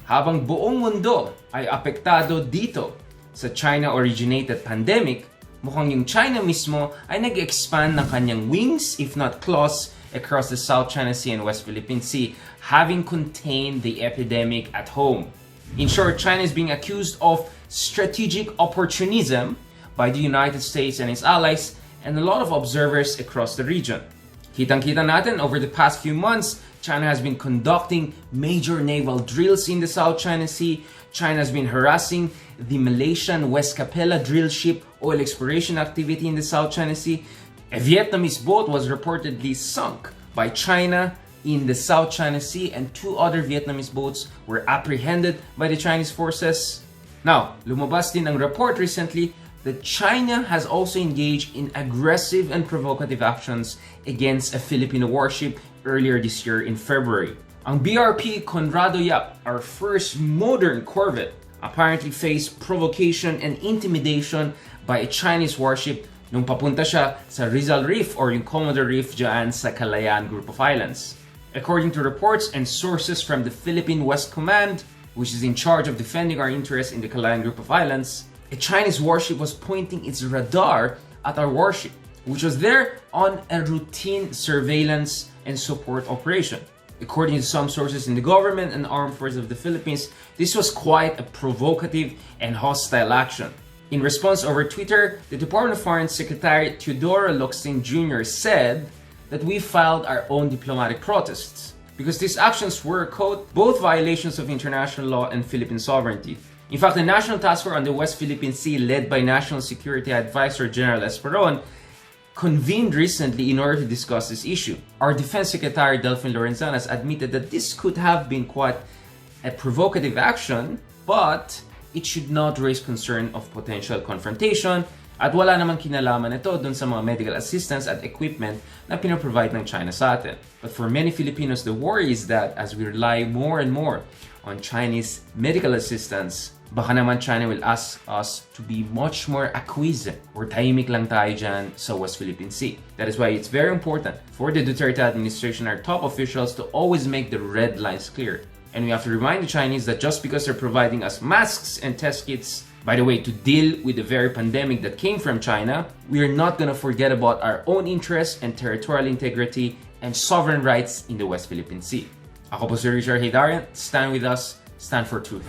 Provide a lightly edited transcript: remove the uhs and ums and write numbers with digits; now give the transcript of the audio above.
Habang buong mundo ay apektado dito sa China-originated pandemic, mukhang yung China mismo ay nag-expand ng kanyang wings, if not claws, across the South China Sea and West Philippine Sea, having contained the epidemic at home. In short, China is being accused of strategic opportunism by the United States and its allies and a lot of observers across the region. Kitang-kita natin, over the past few months, China has been conducting major naval drills in the South China Sea. China has been harassing the Malaysian West Capella drill ship oil exploration activity in the South China Sea. A Vietnamese boat was reportedly sunk by China in the South China Sea, and 2 other Vietnamese boats were apprehended by the Chinese forces. Now, lumabas din ang report recently that China has also engaged in aggressive and provocative actions against a Filipino warship earlier this year in February. Ang BRP Conrado Yap, our first modern corvette, apparently faced provocation and intimidation by a Chinese warship nung papunta siya sa Rizal Reef or yung Commodore Reef dyan sa Kalayaan Group of Islands. According to reports and sources from the Philippine West Command, which is in charge of defending our interests in the Kalayaan Group of Islands, a Chinese warship was pointing its radar at our warship, which was there on a routine surveillance and support operation. According to some sources in the government and armed forces of the Philippines, this was quite a provocative and hostile action. In response over Twitter, the Department of Foreign Secretary Teodoro Locsin Jr. said that we filed our own diplomatic protests because these actions were, quote, both violations of international law and Philippine sovereignty. In fact, the National Task Force on the West Philippine Sea, led by National Security Advisor General Esperon, convened recently in order to discuss this issue. Our Defense Secretary Delfin Lorenzana has admitted that this could have been quite a provocative action, but it should not raise concern of potential confrontation at wala namang kinalaman ito dun sa mga medical assistance at equipment na pinaprovide ng China sa atin. But for many Filipinos, the worry is that as we rely more and more on Chinese medical assistance, baka naman China will ask us to be much more acquiescent or tahimik lang tayo dyan sa West Philippine Sea. That is why it's very important for the Duterte administration, our top officials, to always make the red lines clear. And we have to remind the Chinese that just because they're providing us masks and test kits, by the way, to deal with the very pandemic that came from China, we are not gonna forget about our own interests and territorial integrity and sovereign rights in the West Philippine Sea. Ako po si Richard Haydarian. Stand with us. Stand for truth.